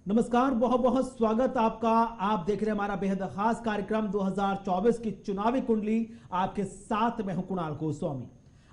नमस्कार, बहुत बहुत स्वागत आपका। आप देख रहे हैं हमारा बेहद खास कार्यक्रम 2024 की चुनावी कुंडली। आपके साथ मैं हूं कुणाल गोस्वामी।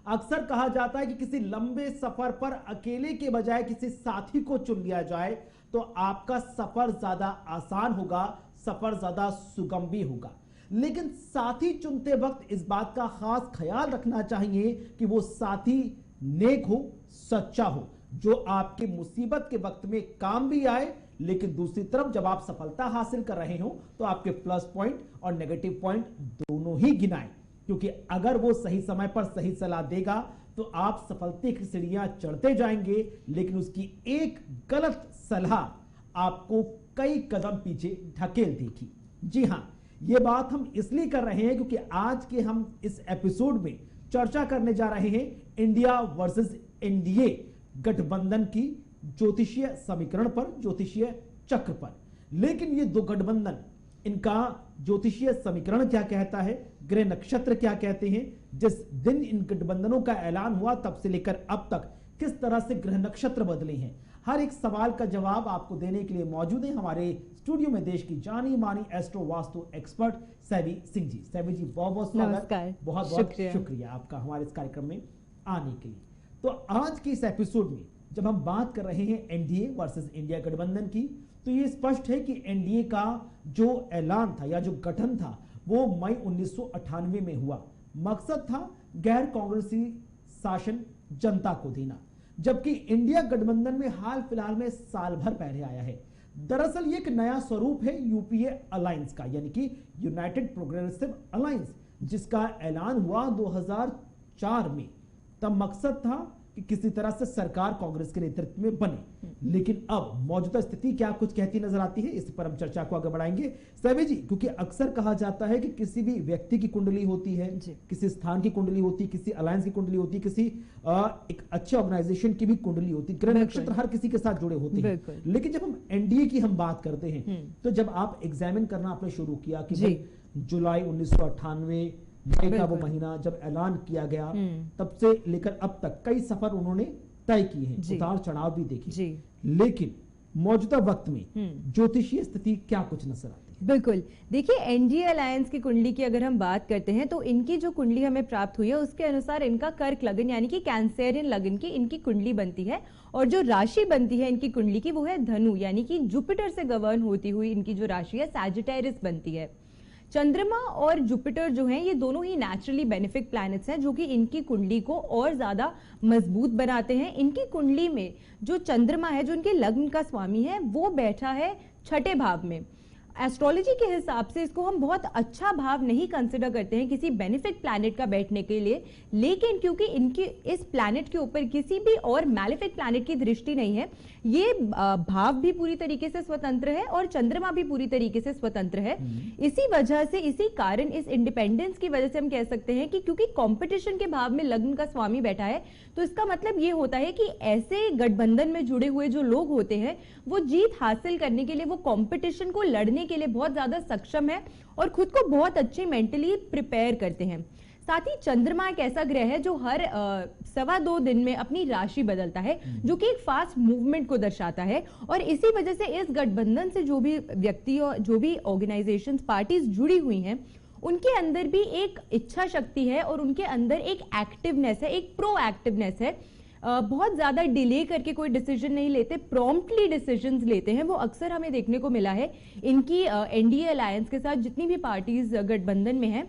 अक्सर कहा जाता है कि किसी लंबे सफर पर अकेले के बजाय किसी साथी को चुन लिया जाए तो आपका सफर ज्यादा आसान होगा, सफर ज्यादा सुगम भी होगा। लेकिन साथी चुनते वक्त इस बात का खास ख्याल रखना चाहिए कि वो साथी नेक हो, सच्चा हो, जो आपकी मुसीबत के वक्त में काम भी आए, लेकिन दूसरी तरफ जब आप सफलता हासिल कर रहे हो तो आपके प्लस पॉइंट और नेगेटिव पॉइंट दोनों ही गिनाएं। क्योंकि अगर वो सही समय पर सही सलाह देगा तो आप सफलता की सीढ़ियां चढ़ते जाएंगे, लेकिन उसकी एक गलत सलाह आपको कई कदम पीछे ढकेल देगी। जी हां, ये बात हम इसलिए कर रहे हैं क्योंकि आज के हम इस एपिसोड में चर्चा करने जा रहे हैं इंडिया वर्सेस एनडीए गठबंधन की ज्योतिषीय समीकरण पर, ज्योतिषीय चक्र पर। लेकिन ये दो गठबंधन, इनका ज्योतिषीय समीकरण क्या कहता है, ग्रह नक्षत्र क्या कहते हैं, जिस दिन इन गठबंधनों का ऐलान हुआ तब से लेकर अब तक किस तरह से ग्रह नक्षत्र बदले हैं, हर एक सवाल का जवाब आपको देने के लिए मौजूद है हमारे स्टूडियो में देश की जानी मानी एस्ट्रो वास्तु एक्सपर्ट सैवी सिंह जी। सैवी जी, बहुत बहुत स्वागत, बहुत बहुत शुक्रिया आपका हमारे इस कार्यक्रम में आने के लिए। तो आज के इस एपिसोड में जब हम बात कर रहे हैं एनडीए वर्सेस इंडिया गठबंधन की, तो ये स्पष्ट है कि एनडीए का जो ऐलान था या जो गठन था वो मई 1998 में हुआ। मकसद था गैर कांग्रेसी शासन जनता को देना, जबकि इंडिया गठबंधन में हाल फिलहाल में साल भर पहले आया है। दरअसल ये एक नया स्वरूप है यूपीए अलायंस का, यानी कि यूनाइटेड प्रोग्रेसिव अलायंस, जिसका ऐलान हुआ 2004 में। तब मकसद था कि किसी तरह से सरकार कांग्रेस के नेतृत्व में बने। लेकिन अब मौजूदा स्थिति क्या कुछ कहती नजर आती है, इस पर हम चर्चा को आगे बढ़ाएंगे। सैवी जी, क्योंकि अक्सर कहा जाता है कि किसी भी व्यक्ति की कुंडली होती है, किसी स्थान की कुंडली होती है, किसी अलायंस की कुंडली होती है, किसी एक अच्छे ऑर्गेनाइजेशन की भी कुंडली होती है, ग्रह नक्षत्र हर किसी के साथ जुड़े होते हैं। लेकिन जब हम एनडीए की हम बात करते हैं तो जब आप एग्जामिन करना आपने शुरू किया कि जुलाई 1998 मई का वो महीना जब ऐलान किया गया, तब से लेकर अब तक कई सफर उन्होंने तय किए हैं, उतार चढ़ाव भी देखे। लेकिन मौजूदा वक्त में ज्योतिषीय स्थिति क्या कुछ नजर आती है? बिल्कुल, देखिए एनडीए अलायंस की कुंडली की अगर हम बात करते हैं तो इनकी जो कुंडली हमें प्राप्त हुई है उसके अनुसार इनका कर्क लग्न यानी कि कैंसेरियन लग्न की इनकी कुंडली बनती है, और जो राशि बनती है इनकी कुंडली की वो है धनु, यानी कि जुपिटर से गवर्न होती हुई इनकी जो राशि है सैजिटेरिस बनती है। चंद्रमा और जुपिटर जो हैं ये दोनों ही नेचुरली बेनिफिक प्लैनेट्स हैं, जो कि इनकी कुंडली को और ज्यादा मजबूत बनाते हैं। इनकी कुंडली में जो चंद्रमा है, जो इनके लग्न का स्वामी है, वो बैठा है छठे भाव में। एस्ट्रोलॉजी के हिसाब से इसको हम बहुत अच्छा भाव नहीं कंसिडर करते हैं किसी बेनिफिक प्लैनेट का बैठने के लिए, लेकिन क्योंकि इनकी इस प्लैनेट के ऊपर किसी भी और मैलेफिक प्लैनेट की दृष्टि नहीं है, ये भाव भी पूरी तरीके से स्वतंत्र है और चंद्रमा भी पूरी तरीके से स्वतंत्र है। इसी वजह से, इसी कारण, इस इंडिपेंडेंस की वजह से हम कह सकते हैं कि क्योंकि कंपटीशन के भाव में लग्न का स्वामी बैठा है, तो इसका मतलब ये होता है कि ऐसे गठबंधन में जुड़े हुए जो लोग होते हैं वो जीत हासिल करने के लिए, वो कंपटीशन को लड़ने के लिए बहुत ज्यादा सक्षम है और खुद को बहुत अच्छे मेंटली प्रिपेयर करते हैं। साथ ही चंद्रमा एक ऐसा ग्रह है जो हर 2.25 दिन में अपनी राशि बदलता है, जो कि एक फास्ट मूवमेंट को दर्शाता है। और इसी वजह से इस गठबंधन से जो भी व्यक्ति और जो भी ऑर्गेनाइजेशंस, पार्टीज जुड़ी हुई हैं, उनके अंदर भी एक इच्छा शक्ति है और उनके अंदर एक एक्टिवनेस है, एक प्रोएक्टिवनेस है। बहुत ज्यादा डिले करके कोई डिसीजन नहीं लेते, प्रॉम्प्टली डिसीजंस लेते हैं। वो अक्सर हमें देखने को मिला है इनकी एनडीए अलायंस के साथ जितनी भी पार्टीज गठबंधन में हैं,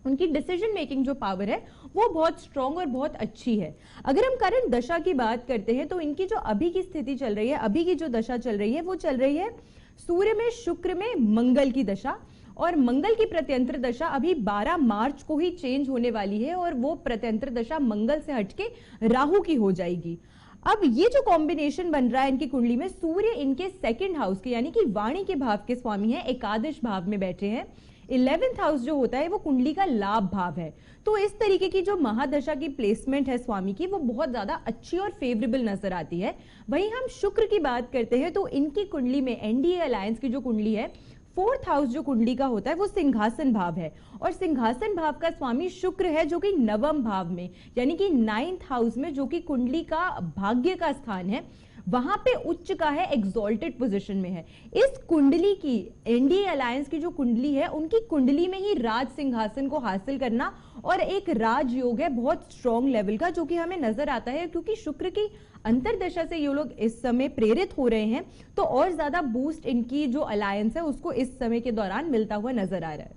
उनकी डिसीजन मेकिंग जो पावर है वो बहुत स्ट्रांग और बहुत अच्छी है। अगर हम करंट दशा की बात करते हैं तो इनकी जो अभी की स्थिति चल रही है, अभी की जो दशा चल रही है, वो चल रही है सूर्य में, शुक्र में मंगल की दशा। और मंगल की प्रत्यंत्र दशा अभी 12 मार्च को ही चेंज होने वाली है और वो प्रत्यंत्र दशा मंगल से हटके राहु की हो जाएगी। अब ये जो कॉम्बिनेशन बन रहा है इनकी कुंडली में, सूर्य इनके सेकंड हाउस के यानी कि वाणी के भाव के स्वामी है, एकादश भाव में बैठे हैं। 11th हाउस जो होता है वो कुंडली का लाभ भाव है। तो इस तरीके की जो महादशा की प्लेसमेंट है स्वामी की, वो बहुत ज्यादा अच्छी और फेवरेबल नजर आती है। वहीं हम शुक्र की बात करते हैं तो इनकी कुंडली में, एनडीए अलायंस की जो कुंडली है, 4th हाउस जो कुंडली का होता है वो सिंहासन भाव है, और सिंहासन भाव का स्वामी शुक्र है, जो कि 9वें भाव में यानी कि 9th हाउस में, जो कि कुंडली का भाग्य का स्थान है, वहां पे उच्च का है, एग्जॉल्टेड पोजीशन में है। इस कुंडली की, एनडीए अलायंस की जो कुंडली है, उनकी कुंडली में ही राज सिंहासन को हासिल करना और एक राजयोग है बहुत स्ट्रॉन्ग लेवल का, जो कि हमें नजर आता है क्योंकि शुक्र की अंतरदशा से ये लोग इस समय प्रेरित हो रहे हैं, तो और ज्यादा बूस्ट इनकी जो अलायंस है उसको इस समय के दौरान मिलता हुआ नजर आ रहा है।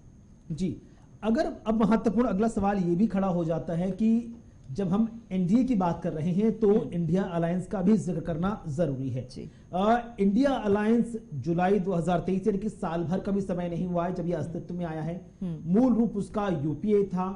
जी, अगर अब महत्वपूर्ण अगला सवाल ये भी खड़ा हो जाता है कि जब हम एनडीए की बात कर रहे हैं तो इंडिया अलायंस का भी जिक्र करना जरूरी है। इंडिया अलायंस जुलाई 2023 यानी कि साल भर का भी समय नहीं हुआ है जब यह अस्तित्व में आया है। मूल रूप उसका यूपीए था।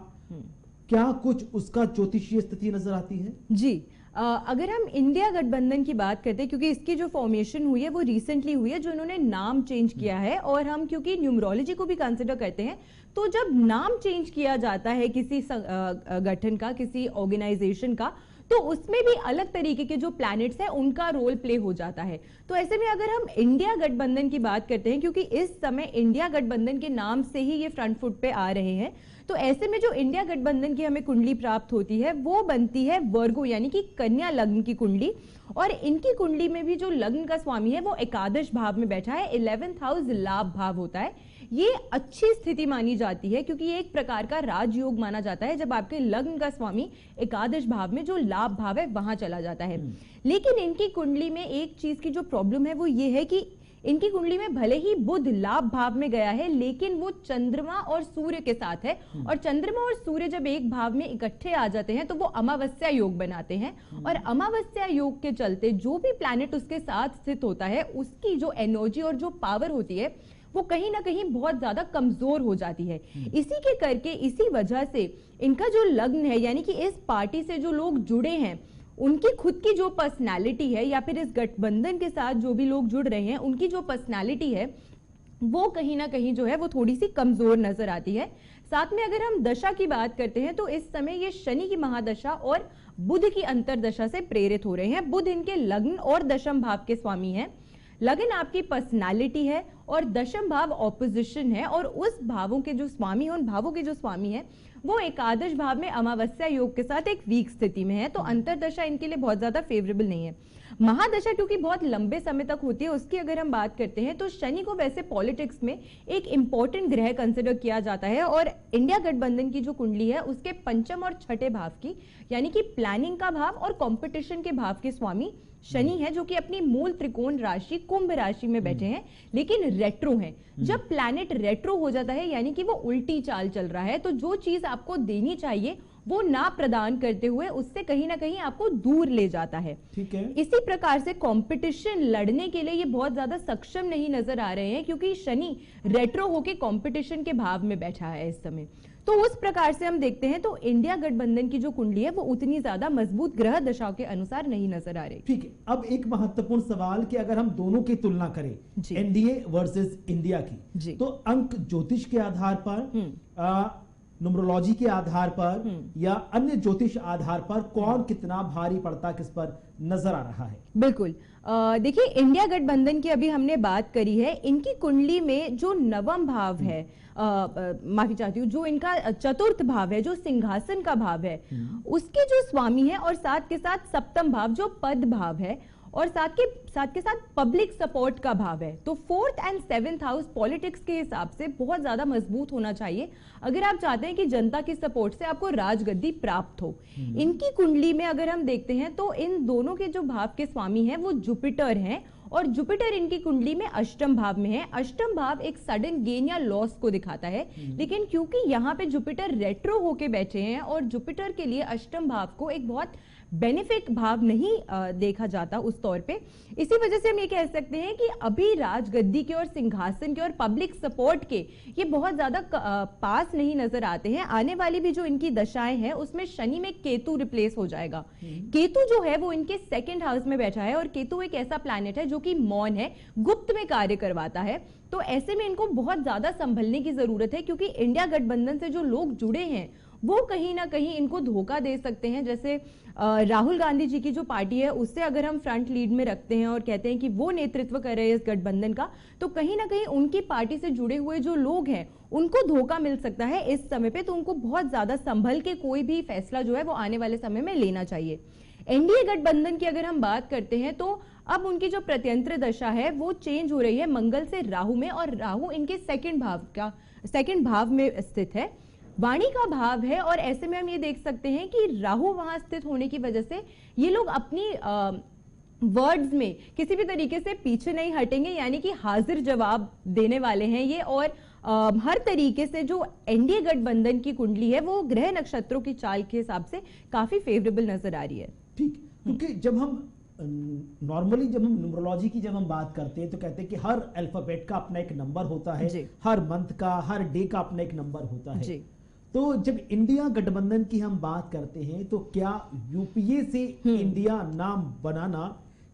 क्या कुछ उसका ज्योतिषीय स्थिति नजर आती है? जी, अगर हम इंडिया गठबंधन की बात करते हैं, क्योंकि इसकी जो फॉर्मेशन हुई है वो रिसेंटली हुई है, जो इन्होंने नाम चेंज किया है, और हम क्योंकि न्यूमरोलॉजी को भी कंसिडर करते हैं, तो जब नाम चेंज किया जाता है किसी गठन का, किसी ऑर्गेनाइजेशन का, तो उसमें भी अलग तरीके के जो प्लैनेट्स हैं उनका रोल प्ले हो जाता है। तो ऐसे में अगर हम इंडिया गठबंधन की बात करते हैं, क्योंकि इस समय इंडिया गठबंधन के नाम से ही ये फ्रंट फुट पे आ रहे हैं, तो ऐसे में जो इंडिया गठबंधन की हमें कुंडली प्राप्त होती है वो बनती है वर्गो यानी कि कन्या लग्न की कुंडली। और इनकी कुंडली में भी जो लग्न का स्वामी है वो एकादश भाव में बैठा है, 11th हाउस लाभ भाव होता है। ये अच्छी स्थिति मानी जाती है क्योंकि ये एक प्रकार का राजयोग माना जाता है जब आपके लग्न का स्वामी एकादश भाव में जो लाभ भाव है वहां चला जाता है। लेकिन इनकी कुंडली में एक चीज की जो प्रॉब्लम है वो ये है कि इनकी कुंडली में भले ही बुध लाभ भाव में गया है, लेकिन वो चंद्रमा और सूर्य के साथ है, और चंद्रमा और सूर्य जब एक भाव में इकट्ठे आ जाते हैं तो वो अमावस्या योग बनाते हैं, और अमावस्या योग के चलते जो भी प्लैनेट उसके साथ स्थित होता है उसकी जो एनर्जी और जो पावर होती है वो कहीं ना कहीं बहुत ज्यादा कमजोर हो जाती है। इसी के करके, इसी वजह से इनका जो लग्न है, यानी कि इस पार्टी से जो लोग जुड़े हैं उनकी खुद की जो पर्सनालिटी है, या फिर इस गठबंधन के साथ जो भी लोग जुड़ रहे हैं उनकी जो पर्सनालिटी है वो कहीं ना कहीं जो है वो थोड़ी सी कमजोर नजर आती है। साथ में अगर हम दशा की बात करते हैं तो इस समय ये शनि की महादशा और बुध की अंतरदशा से प्रेरित हो रहे हैं। बुध इनके लग्न और दशम भाव के स्वामी हैं। लग्न आपकी पर्सनालिटी है और दशम भाव ऑपोजिशन है, और उस भावों के जो स्वामी है, उन भावों के जो स्वामी है वो एकादश भाव में अमावस्या योग के साथ एक वीक स्थिति में है, तो अंतरदशा इनके लिए बहुत ज्यादा फेवरेबल नहीं है। महादशा क्योंकि बहुत लंबे समय तक होती है, उसकी अगर हम बात करते हैं तो शनि को वैसे पॉलिटिक्स में एक इंपॉर्टेंट ग्रह कंसिडर किया जाता है, और इंडिया गठबंधन की जो कुंडली है उसके पंचम और छठे भाव की, यानी कि प्लानिंग का भाव और कंपटीशन के भाव के स्वामी शनि है, जो कि अपनी मूल त्रिकोण राशि कुंभ राशि में बैठे हैं, लेकिन रेट्रो हैं। जब प्लैनेट रेट्रो हो जाता है यानी कि वो उल्टी चाल चल रहा है, तो जो चीज आपको देनी चाहिए वो ना प्रदान करते हुए उससे कहीं ना कहीं आपको दूर ले जाता है। ठीक है। इसी प्रकार से कंपटीशन लड़ने के लिए ये बहुत ज्यादा सक्षम नहीं नजर आ रहे हैं, क्योंकि शनि रेट्रो होके कंपटीशन के भाव में बैठा है इस समय। तो उस प्रकार से हम देखते हैं तो इंडिया गठबंधन की जो कुंडली है वो उतनी ज्यादा मजबूत ग्रह दशाओं के अनुसार नहीं नजर आ रही। ठीक है, अब एक महत्वपूर्ण सवाल कि अगर हम दोनों की तुलना करें, एनडीए वर्सेस इंडिया की, तो अंक ज्योतिष के आधार पर, न्यूमरोलॉजी के आधार पर या अन्य ज्योतिष आधार पर कौन कितना भारी पड़ता किस पर नजर आ रहा है? बिल्कुल, देखिए इंडिया गठबंधन की अभी हमने बात करी है। इनकी कुंडली में जो नवम भाव है, माफी चाहती हूँ, जो इनका चतुर्थ भाव है, जो सिंहासन का भाव है, उसके जो स्वामी है, और साथ के साथ सप्तम भाव जो पद भाव है, और साथ के साथ पब्लिक सपोर्ट का भाव है। तो 4th and 7th house politics के हिसाब से बहुत ज्यादा मजबूत होना चाहिए अगर आप चाहते हैं कि जनता की सपोर्ट से आपको राजगद्दी प्राप्त हो। इनकी कुंडली में अगर हम देखते हैं तो इन दोनों के जो भाव के स्वामी हैं वो जुपिटर हैं, और जुपिटर इनकी कुंडली में अष्टम भाव में है। अष्टम भाव एक सडन गेन या लॉस को दिखाता है, लेकिन क्योंकि यहाँ पे जुपिटर रेट्रो होके बैठे हैं और जुपिटर के लिए अष्टम भाव को एक बहुत बेनिफिट भाव नहीं देखा जाता उस तौर पे, इसी वजह से हम ये कह सकते हैं कि अभी राजगद्दी के और सिंहासन के और पब्लिक सपोर्ट के ये बहुत ज्यादा पास नहीं नजर आते हैं। आने वाली भी जो इनकी दशाएं हैं उसमें शनि में केतु रिप्लेस हो जाएगा। केतु जो है वो इनके 2nd हाउस में बैठा है, और केतु एक ऐसा प्लैनेट है जो कि मौन है, गुप्त में कार्य करवाता है। तो ऐसे में इनको बहुत ज्यादा संभलने की जरूरत है, क्योंकि इंडिया गठबंधन से जो लोग जुड़े हैं वो कहीं ना कहीं इनको धोखा दे सकते हैं। जैसे राहुल गांधी जी की जो पार्टी है उससे अगर हम फ्रंट लीड में रखते हैं और कहते हैं कि वो नेतृत्व कर रहे हैं इस गठबंधन का, तो कहीं ना कहीं उनकी पार्टी से जुड़े हुए जो लोग हैं उनको धोखा मिल सकता है इस समय पे। तो उनको बहुत ज्यादा संभल के कोई भी फैसला जो है वो आने वाले समय में लेना चाहिए। एनडीए गठबंधन की अगर हम बात करते हैं तो अब उनकी जो प्रत्यंत्र दशा है वो चेंज हो रही है मंगल से राहु में, और राहु इनके सेकंड भाव में स्थित है, वाणी का भाव है। और ऐसे में हम ये देख सकते हैं कि राहु वहां स्थित होने की वजह से ये लोग अपनी वर्ड्स में किसी भी तरीके से पीछे नहीं हटेंगे, यानी कि हाजिर जवाब देने वाले हैं ये। और हर तरीके से जो एनडीए गठबंधन की कुंडली है वो ग्रह नक्षत्रों की चाल के हिसाब से काफी फेवरेबल नजर आ रही है। ठीक, क्योंकि जब हम नॉर्मली जब हम न्यूमरोलॉजी की जब हम बात करते हैं तो कहते हैं कि हर अल्फाबेट का अपना एक नंबर होता है, हर मंथ का, हर डे का अपना एक नंबर होता है। तो जब इंडिया गठबंधन की हम बात करते हैं तो क्या यूपीए से इंडिया नाम बनाना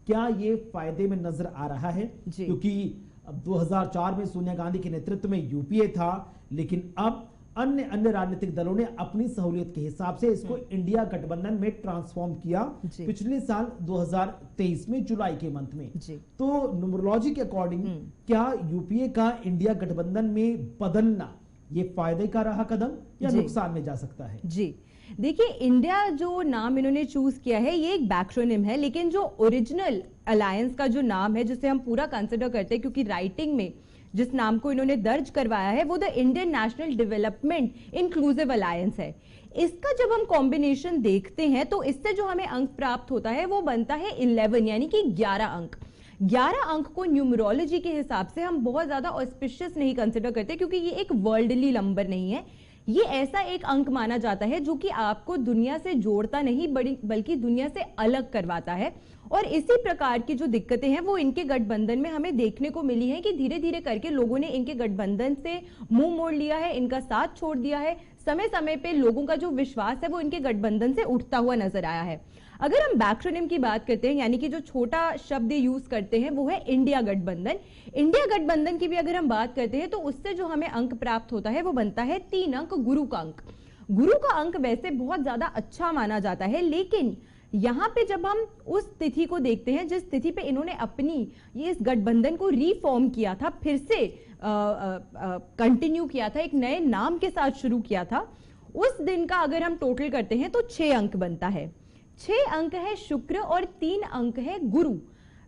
क्या ये फायदे में नजर आ रहा है? क्योंकि अब 2004 में सोनिया गांधी के नेतृत्व में यूपीए था, लेकिन अब अन्य राजनीतिक दलों ने अपनी सहूलियत के हिसाब से इसको इंडिया गठबंधन में ट्रांसफॉर्म किया पिछले साल 2023 में जुलाई के मंथ में। तो न्यूमरोलॉजी के अकॉर्डिंग क्या यूपीए का इंडिया गठबंधन में बदलना ये फायदे का रहा कदम या नुकसान में जा सकता है? जी देखिए, इंडिया जो नाम इन्होंने चूज किया है ये एक बैक्रोनिम है, लेकिन जो ओरिजिनल अलायंस का जो नाम है जिसे हम पूरा कंसिडर करते हैं, क्योंकि राइटिंग में जिस नाम को इन्होंने दर्ज करवाया है वो the Indian national development inclusive alliance है। इसका जब हम कॉम्बिनेशन देखते हैं तो इससे जो हमें अंक प्राप्त होता है वो बनता है 11, यानी कि 11 अंक। 11 अंक को न्यूमरोलॉजी के हिसाब से हम बहुत ज्यादा ऑस्पिशियस नहीं कंसिडर करते, क्योंकि ये एक वर्ल्डली नंबर नहीं है। ये ऐसा एक अंक माना जाता है जो कि आपको दुनिया से जोड़ता नहीं बल्कि दुनिया से अलग करवाता है। और इसी प्रकार की जो दिक्कतें हैं वो इनके गठबंधन में हमें देखने को मिली है कि धीरे धीरे करके लोगों ने इनके गठबंधन से मुंह मोड़ लिया है, इनका साथ छोड़ दिया है। समय समय पे लोगों का जो विश्वास है वो इनके गठबंधन से उठता हुआ नजर आया है। अगर हम बैक्रोनिम की बात करते हैं, यानी कि जो छोटा शब्द यूज करते हैं वो है इंडिया गठबंधन। इंडिया गठबंधन की भी अगर हम बात करते हैं तो उससे जो हमें अंक प्राप्त होता है वो बनता है 3 अंक, गुरु का अंक। गुरु का अंक वैसे बहुत ज्यादा अच्छा माना जाता है, लेकिन यहां पे जब हम उस तिथि को देखते हैं जिस तिथि पे इन्होंने अपनी ये इस गठबंधन को रिफॉर्म किया था, फिर से कंटिन्यू किया था, एक नए नाम के साथ शुरू किया था, उस दिन का अगर हम टोटल करते हैं तो 6 अंक बनता है। 6 अंक है शुक्र और 3 अंक है गुरु।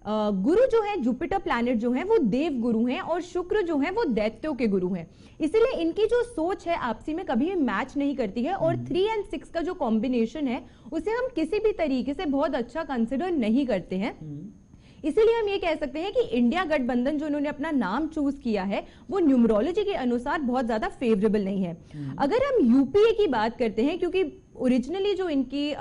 गुरु जो है जुपिटर प्लैनेट जो है वो देव गुरु हैं और शुक्र जो है वो दैत्यों के गुरु हैं। इसीलिए इनकी जो सोच है आपसी में कभी भी मैच नहीं करती है, और 3 और 6 का जो कॉम्बिनेशन है उसे हम किसी भी तरीके से बहुत अच्छा कंसिडर नहीं करते हैं। इसीलिए हम ये कह सकते हैं कि इंडिया गठबंधन जो इन्होंने अपना नाम चूज किया है वो न्यूमरोलॉजी के अनुसार बहुत ज्यादा फेवरेबल नहीं है। अगर हम यूपीए की बात करते हैं, क्योंकि ओरिजिनली जो इनकी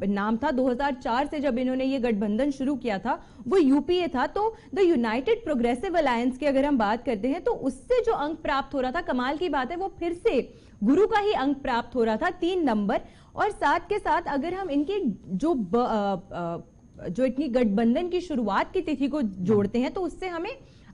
नाम था 2004 से जब इन्होंने ये गठबंधन शुरू किया था वो यूपीए था, तो द यूनाइटेड प्रोग्रेसिव अलायंस की अगर हम बात करते हैं तो उससे जो अंक प्राप्त हो रहा था, कमाल की बात है वो फिर से गुरु का ही अंक प्राप्त हो रहा था, 3 नंबर। और साथ के साथ अगर हम इनके जो इतनी गठबंधन की शुरुआत की तिथि को जोड़ते हैं तो उससे हमें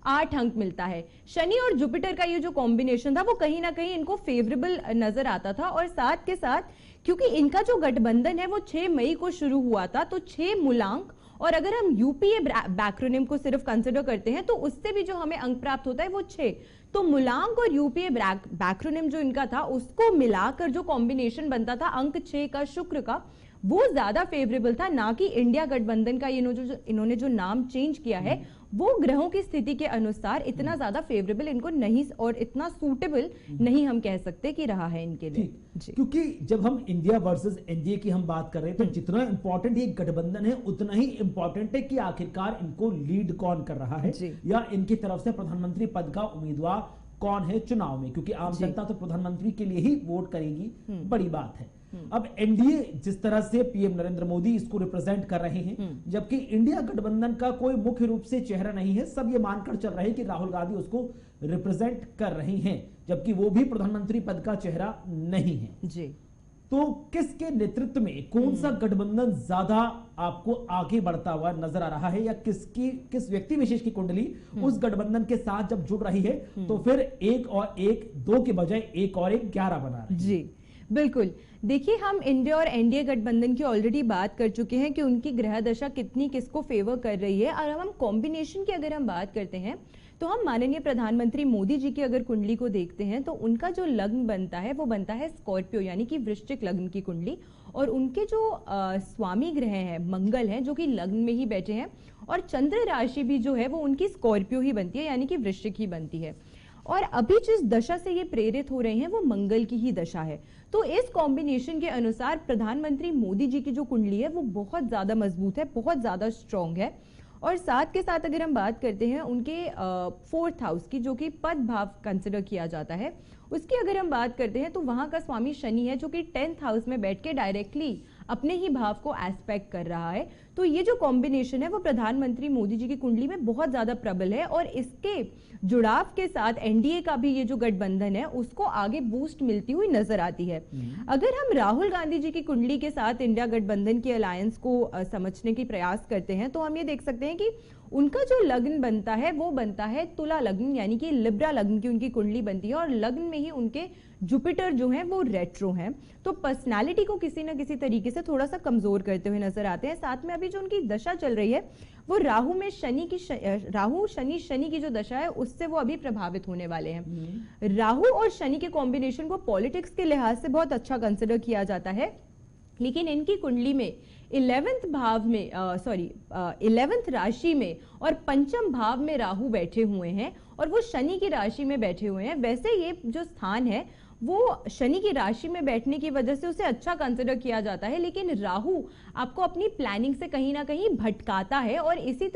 8 अंक मिलता है। शनि और जुपिटर का ये जो कॉम्बिनेशन था वो कहीं ना कहीं इनको फेवरेबल नजर आता था। और साथ के साथ क्योंकि इनका जो गठबंधन है वो 6 मई को शुरू हुआ था, तो 6 मूलांक, और अगर हम यूपीए बैक्रोनिम को सिर्फ कंसिडर करते हैं तो उससे भी जो हमें अंक प्राप्त होता है वो 6। तो मूलांक और यूपीए बैक्रोनिम जो इनका था उसको मिलाकर जो कॉम्बिनेशन बनता था अंक 6 का शुक्र का, वो ज्यादा फेवरेबल था, ना कि इंडिया गठबंधन का इन्होंने जो नाम चेंज किया है वो ग्रहों की स्थिति के अनुसार इतना ज्यादा फेवरेबल इनको नहीं और इतना सूटेबल नहीं हम कह सकते कि रहा है इनके लिए। क्योंकि जब हम इंडिया वर्सेस एनडीए की हम बात कर रहे हैं तो जितना इंपॉर्टेंट ये गठबंधन है उतना ही इंपॉर्टेंट है कि आखिरकार इनको लीड कौन कर रहा है या इनकी तरफ से प्रधानमंत्री पद का उम्मीदवार कौन है चुनाव में, क्योंकि आम जनता तो प्रधानमंत्री के लिए ही वोट करेगी, बड़ी बात है। अब एनडीए जिस तरह से पीएम नरेंद्र मोदी इसको रिप्रेजेंट कर रहे हैं, जबकि इंडिया गठबंधन का कोई मुख्य रूप से चेहरा नहीं है, सब ये मानकर चल रहे हैं कि राहुल गांधी उसको रिप्रेजेंट कर रहे हैं, जबकि वो भी प्रधानमंत्री पद का चेहरा नहीं है जी। तो किसके नेतृत्व में कौन सा गठबंधन ज्यादा आपको आगे बढ़ता हुआ नजर आ रहा है, या किस व्यक्ति विशेष की कुंडली उस गठबंधन के साथ जब जुड़ रही है तो फिर 1 और 1 2 के बजाय 1 और 1 11 बना रही है? जी बिल्कुल। देखिए, हम इंडिया और एनडीए गठबंधन की ऑलरेडी बात कर चुके हैं कि उनकी ग्रह दशा कितनी किसको फेवर कर रही है, और हम कॉम्बिनेशन की अगर हम बात करते हैं तो हम माननीय प्रधानमंत्री मोदी जी की अगर कुंडली को देखते हैं तो उनका जो लग्न बनता है वो बनता है स्कॉर्पियो, यानी कि वृश्चिक लग्न की कुंडली। और उनके जो स्वामी ग्रह हैं मंगल हैं जो कि लग्न में ही बैठे हैं, और चंद्र राशि भी जो है वो उनकी स्कॉर्पियो ही बनती है, यानी कि वृश्चिक ही बनती है। और अभी जिस दशा से ये प्रेरित हो रहे हैं वो मंगल की ही दशा है। तो इस कॉम्बिनेशन के अनुसार प्रधानमंत्री मोदी जी की जो कुंडली है वो बहुत ज्यादा मजबूत है, बहुत ज्यादा स्ट्रांग है। और साथ के साथ अगर हम बात करते हैं उनके 4th हाउस की, जो कि पद भाव कंसिडर किया जाता है, उसकी अगर हम बात करते हैं तो वहां का स्वामी शनि है जो कि 10th हाउस में बैठ के डायरेक्टली अपने ही भाव को एस्पेक्ट कर रहा है। तो ये जो कॉम्बिनेशन है वो प्रधानमंत्री मोदी जी की कुंडली में बहुत ज्यादा प्रबल है, और इसके जुड़ाव के साथ एनडीए का भी ये जो गठबंधन है उसको आगे बूस्ट मिलती हुई नजर आती है। अगर हम राहुल गांधी जी की कुंडली के साथ इंडिया गठबंधन की अलायंस को समझने की प्रयास करते हैं तो हम ये देख सकते हैं कि उनका जो लग्न बनता है वो बनता है तुला लग्न, यानी कि लिब्रा लग्न की उनकी कुंडली बनती है, और लग्न में ही उनके जुपिटर जो हैं वो रेट्रो हैं। तो पर्सनालिटी को किसी ना किसी तरीके से थोड़ा सा कमजोर करते हुए नजर आते हैं। साथ में अभी जो उनकी दशा चल रही है वो राहु शनि की जो दशा है उससे वो अभी प्रभावित होने वाले हैं। राहु और शनि के कॉम्बिनेशन को पॉलिटिक्स के लिहाज से बहुत अच्छा कंसिडर किया जाता है, लेकिन इनकी कुंडली में 11th राशि में और पंचम भाव में राहु बैठे हुए हैं, और वो शनि की राशि में बैठे हुए हैं। वैसे ये जो स्थान है वो शनि की राशि में बैठने की वजह से उसे अच्छा कंसिडर किया जाता है, लेकिन राहु आपको अपनी प्लानिंग से कहीं ना कहीं भटकाता है, और इसी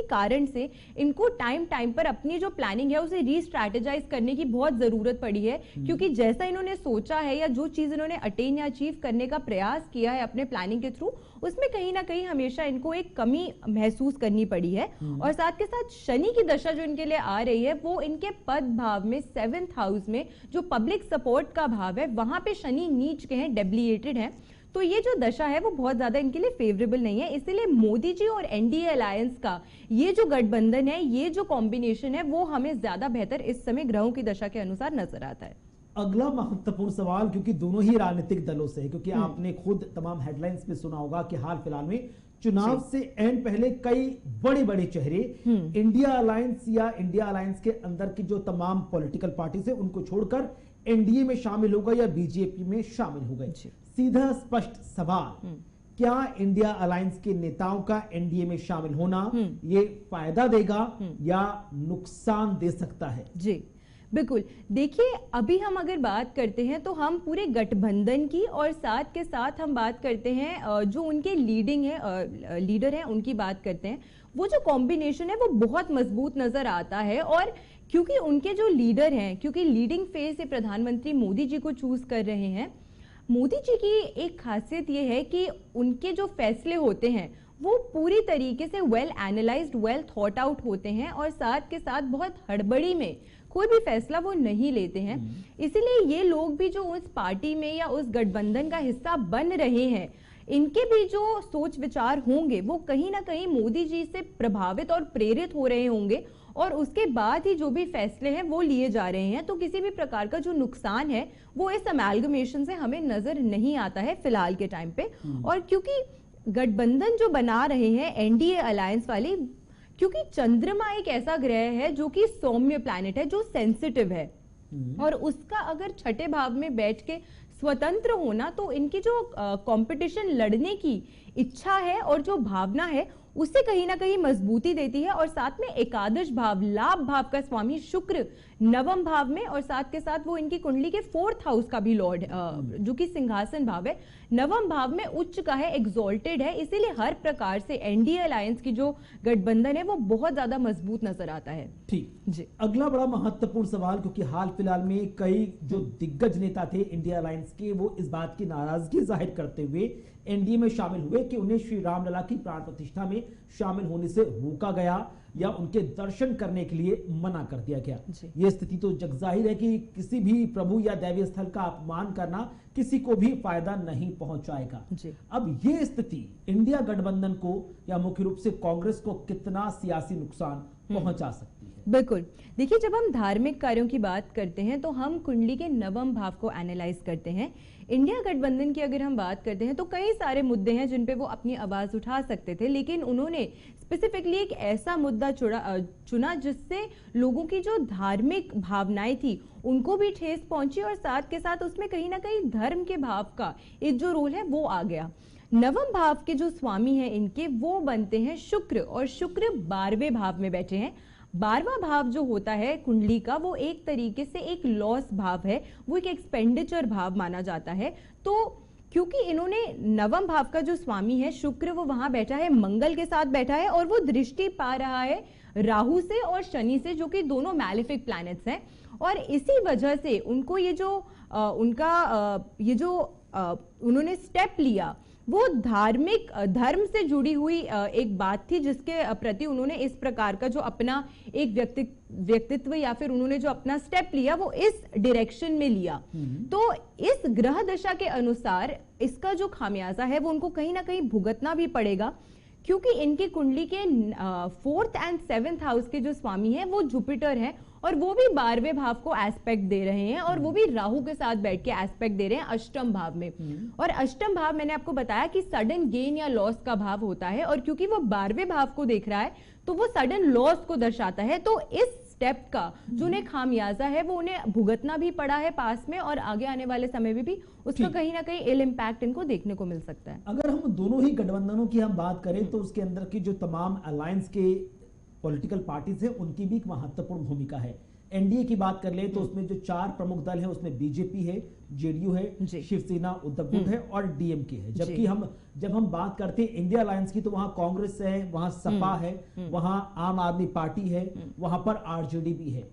कारण से इनको टाइम टाइम पर अपनी जो प्लानिंग है उसे रीस्ट्रैटेजाइज करने की बहुत जरूरत पड़ी है, क्योंकि जैसा इन्होंने सोचा है या जो चीज इन्होंने अटेन या अचीव करने का प्रयास किया है अपने प्लानिंग के थ्रू, उसमें कहीं ना कहीं हमेशा इनको एक कमी महसूस करनी पड़ी है। और साथ के साथ शनि की दशा जो इनके लिए आ रही है वो इनके पद भाव में 7th हाउस में जो पब्लिक सपोर्ट का भाव है वहां पे शनि नीच के हैं, डेबिलिएटेड है। तो ये जो दशा है वो बहुत ज्यादा इनके लिए फेवरेबल नहीं है, इसीलिए मोदी जी और एनडीए अलायंस का ये जो गठबंधन है, ये जो कॉम्बिनेशन है वो हमें ज्यादा बेहतर इस समय ग्रहों की दशा के अनुसार नजर आता है। अगला महत्वपूर्ण सवाल, क्योंकि दोनों ही राजनीतिक दलों से है, क्योंकि आपने खुद तमाम हेडलाइंस में सुना होगा कि हाल फिलहाल में चुनाव से एंड पहले कई बड़े बड़े चेहरे इंडिया अलायंस या इंडिया अलायंस के अंदर की जो तमाम पॉलिटिकल पार्टीज है उनको छोड़कर एनडीए में शामिल हो गए या बीजेपी में शामिल हो गए। सीधा स्पष्ट सवाल, क्या इंडिया अलायंस के नेताओं का एनडीए में शामिल होना ये फायदा देगा या नुकसान दे सकता है? जी बिल्कुल, देखिए अभी हम अगर बात करते हैं तो हम पूरे गठबंधन की, और साथ के साथ हम बात करते हैं जो उनके लीडर हैं उनकी बात करते हैं। वो जो कॉम्बिनेशन है वो बहुत मजबूत नजर आता है, और क्योंकि उनके जो लीडर हैं, क्योंकि लीडिंग फेज से प्रधानमंत्री मोदी जी को चूज कर रहे हैं, मोदी जी की एक खासियत ये है कि उनके जो फैसले होते हैं वो पूरी तरीके से well analysed, well thought out होते हैं, और साथ के साथ बहुत हड़बड़ी में कोई भी फैसला वो नहीं लेते हैं। इसीलिए ये लोग भी जो उस पार्टी में या उस गठबंधन का हिस्सा बन रहे हैं, इनके भी जो सोच विचार होंगे वो कहीं ना कहीं मोदी जी से प्रभावित और प्रेरित हो रहे होंगे, और उसके बाद ही जो भी फैसले हैं वो लिए जा रहे हैं। तो किसी भी प्रकार का जो नुकसान है वो इस अमेलगमेशन से हमें नजर नहीं आता है फिलहाल के टाइम पे। और क्योंकि गठबंधन जो बना रहे हैं एनडीए अलायंस वाले, क्योंकि चंद्रमा एक ऐसा ग्रह है जो कि सौम्य प्लैनेट है, जो सेंसिटिव है, और उसका अगर छठे भाव में बैठ के स्वतंत्र होना, तो इनकी जो कंपटीशन लड़ने की इच्छा है और जो भावना है उससे कहीं ना कहीं मजबूती देती है। और साथ में एकादश भाव, लाभ भाव का स्वामी शुक्र नवम भाव में, और साथ के साथ वो इनकी कुंडली के 4th हाउस का भी लॉर्ड जो कि सिंहासन भाव है, नवम भाव में उच्च का है, एग्जॉल्टेड है। इसीलिए हर प्रकार से एनडीए अलायंस की जो गठबंधन है वो बहुत ज्यादा मजबूत नजर आता है। ठीक जी, अगला बड़ा महत्वपूर्ण सवाल, क्योंकि हाल फिलहाल में कई जो दिग्गज नेता थे इंडिया अलायंस के, वो इस बात की नाराजगी जाहिर करते हुए एनडीए में शामिल हुए कि उन्हें श्री रामलला की प्राण प्रतिष्ठा में शामिल होने से रोका गया या उनके दर्शन करने के लिए मना कर दिया गया। यह स्थिति तो जगजाहिर है कि किसी भी प्रभु या दैवीय स्थल का अपमान करना किसी को भी फायदा नहीं पहुंचाएगा। अब ये स्थिति इंडिया गठबंधन को या मुख्य रूप से कांग्रेस को कितना सियासी नुकसान पहुंचा सकती है? बिल्कुल। देखिए, जब हम धार्मिक कार्यों की बात करते हैं तो हम कुंडली के नवम भाव को एनालाइज करते हैं। इंडिया गठबंधन की अगर हम बात करते हैं तो कई सारे मुद्दे हैं जिन पे वो अपनी आवाज उठा सकते थे, लेकिन उन्होंने स्पेसिफिकली एक ऐसा मुद्दा चुना जिससे लोगों की जो धार्मिक भावनाएं थी उनको भी ठेस पहुंची और साथ के साथ उसमें कहीं ना कहीं धर्म के भाव का एक जो रोल है वो आ गया। नवम भाव के जो स्वामी हैं इनके, वो बनते हैं शुक्र, और शुक्र 12वें भाव में बैठे हैं। 12वां भाव जो होता है कुंडली का, वो एक तरीके से एक लॉस भाव है, वो एक एक्सपेंडिचर भाव माना जाता है। तो क्योंकि इन्होंने नवम भाव का जो स्वामी है शुक्र, वो वहां बैठा है, मंगल के साथ बैठा है, और वो दृष्टि पा रहा है राहु से और शनि से, जो कि दोनों मैलेफिक प्लैनेट्स हैं। और इसी वजह से उनको ये जो उन्होंने स्टेप लिया, वो धार्मिक धर्म से जुड़ी हुई एक बात थी, जिसके प्रति उन्होंने इस प्रकार का जो अपना एक व्यक्तित्व या फिर उन्होंने जो अपना स्टेप लिया वो इस डायरेक्शन में लिया। तो इस ग्रह दशा के अनुसार इसका जो खामियाजा है वो उनको कहीं ना कहीं भुगतना भी पड़ेगा, क्योंकि इनकी कुंडली के 4th एंड 7th हाउस के जो स्वामी हैं वो जुपिटर हैं, और वो भी 12वें भाव को एस्पेक्ट दे रहे हैं, और वो भी राहु के साथ बैठ के एस्पेक्ट दे रहे हैं अष्टम भाव में। और अष्टम भाव मैंने आपको बताया कि सडन गेन या लॉस का भाव होता है, और क्योंकि वो 12वें भाव को देख रहा है तो वो सडन लॉस को दर्शाता है। तो इस स्टेप का जो उन्हें खामियाजा है वो उन्हें भुगतना भी पड़ा है पास में, और आगे आने वाले समय में भी उसका कहीं ना कहीं इल इम्पैक्ट इनको देखने को मिल सकता है। अगर हम दोनों ही गठबंधनों की हम बात करें तो उसके अंदर की जो तमाम अलायंस के पॉलिटिकल पार्टीज हैं उनकी भी एक महत्वपूर्ण भूमिका है। एनडीए की बात कर ले तो उसमें जो 4 प्रमुख दल हैं उसमें बीजेपी है, जेडीयू है, शिवसेना, उद्धव गुट है और डीएमके है। जबकि जब हम बात करते हैं इंडिया अलायंस की तो वहां कांग्रेस है, वहां सपा है, वहां आम आदमी पार्टी है, वहां पर आरजेडी भी है।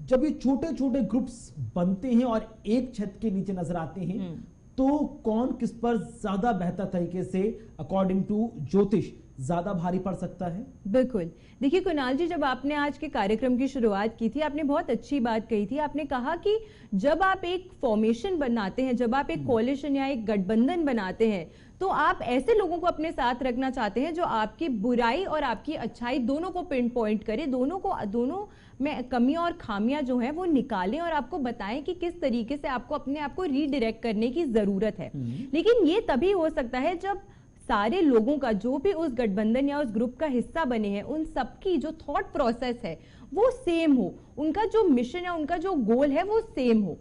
जब ये छोटे छोटे ग्रुप्स बनते हैं और एक छत के नीचे नजर आते हैं तो कौन किस पर ज्यादा बेहतर तरीके से अकॉर्डिंग टू ज्योतिष ज्यादा भारी पड़ सकता है? बिल्कुल। देखिए कुणाल जी, जब आपने आज के कार्यक्रम की शुरुआत की थी, आपने बहुत अच्छी बात कही थी। आपने कहा कि जब आप एक फॉर्मेशन बनाते हैं, जब आप एक कोalition या एक गठबंधन बनाते हैं, तो आप ऐसे लोगों को अपने साथ रखना चाहते हैं जो आपकी बुराई और आपकी अच्छाई दोनों को पिन पॉइंट करे, दोनों में कमियां और खामियां जो हैं वो निकालें और आपको बताएं कि किस तरीके से आपको अपने आप को रीडायरेक्ट करने की जरूरत है। लेकिन ये तभी हो सकता है जब सारे लोगों का, जो भी उस गठबंधन या उस ग्रुप का हिस्सा बने हैं, उन सबकी जो थॉट प्रोसेस है वो सेम हो, उनका जो मिशन है, उनका जो गोल है वो सेम हो।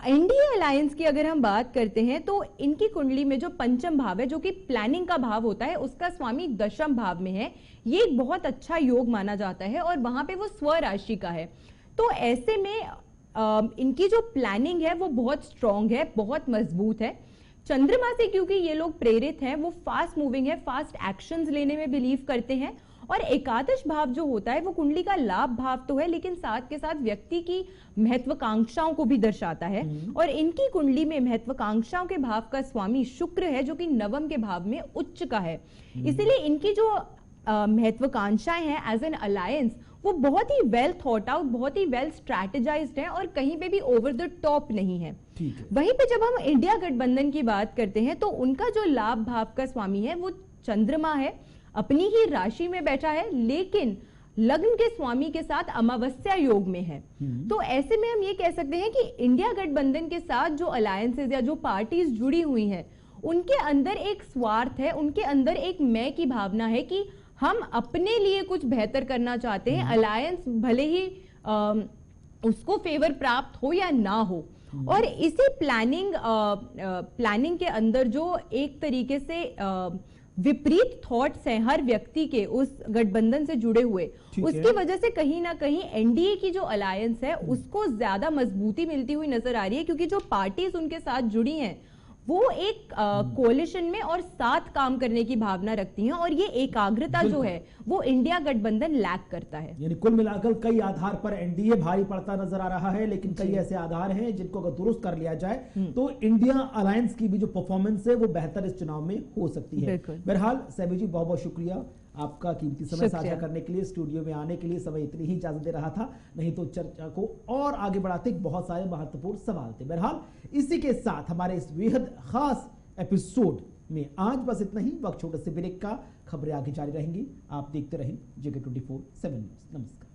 इंडिया अलायंस की अगर हम बात करते हैं तो इनकी कुंडली में जो पंचम भाव है, जो कि प्लानिंग का भाव होता है, उसका स्वामी दशम भाव में है। ये एक बहुत अच्छा योग माना जाता है और वहां पे वो स्व राशि का है। तो ऐसे में इनकी जो प्लानिंग है वो बहुत स्ट्रांग है, बहुत मजबूत है। चंद्रमा से क्योंकि ये लोग प्रेरित हैं, वो फास्ट मूविंग है, फास्ट एक्शंस लेने में बिलीव करते हैं। और एकादश भाव जो होता है वो कुंडली का लाभ भाव तो है, लेकिन साथ के साथ व्यक्ति की महत्वाकांक्षाओं को भी दर्शाता है। और इनकी कुंडली में महत्वाकांक्षाओं के भाव का स्वामी शुक्र है, जो कि नवम के भाव में उच्च का है। इसीलिए इनकी जो महत्वाकांक्षाएं हैं एज एन अलायंस, वो बहुत ही वेल थॉट आउट, बहुत ही वेल स्ट्रैटेजाइज्ड है और कहीं पे भी ओवर द टॉप नहीं है। वहीं पे जब हम इंडिया गठबंधन की बात करते हैं तो उनका जो लाभ भाव का स्वामी है वो चंद्रमा है, अपनी ही राशि में बैठा है, लेकिन लग्न के स्वामी के साथ अमावस्या योग में है। तो ऐसे में हम ये कह सकते हैं कि इंडिया गठबंधन के साथ जो अलायंसेज या जो पार्टीज जुड़ी हुई हैं, उनके अंदर एक स्वार्थ है, उनके अंदर एक मैं की भावना है कि हम अपने लिए कुछ बेहतर करना चाहते हैं। अलायंस भले ही उसको फेवर प्राप्त हो या ना हो, और इसी प्लानिंग के अंदर जो एक तरीके से विपरीत थॉट्स हैं हर व्यक्ति के उस गठबंधन से जुड़े हुए, उसकी वजह से कहीं ना कहीं एनडीए की जो अलायंस है उसको ज्यादा मजबूती मिलती हुई नजर आ रही है, क्योंकि जो पार्टीज उनके साथ जुड़ी हैं वो एक कोलिशन में और साथ काम करने की भावना रखती हैं, और ये एकाग्रता जो है वो इंडिया गठबंधन लैक करता है। यानी कुल मिलाकर कई आधार पर एनडीए भारी पड़ता नजर आ रहा है, लेकिन कई ऐसे आधार हैं जिनको अगर दुरुस्त कर लिया जाए तो इंडिया अलायंस की भी जो परफॉर्मेंस है वो बेहतर इस चुनाव में हो सकती है। बहरहाल सैबी जी, बहुत बहुत शुक्रिया आपका कीमती समय साझा करने के लिए, स्टूडियो में आने के लिए। समय इतनी ही इजाजत दे रहा था, नहीं तो चर्चा को और आगे बढ़ाते बहुत सारे महत्वपूर्ण सवाल थे। बहरहाल इसी के साथ हमारे इस बेहद खास एपिसोड में आज बस इतना ही। वक्त छोटे से ब्रेक का, खबरें आगे जारी रहेंगी। आप देखते रहें JK24/7 न्यूज़। नमस्कार।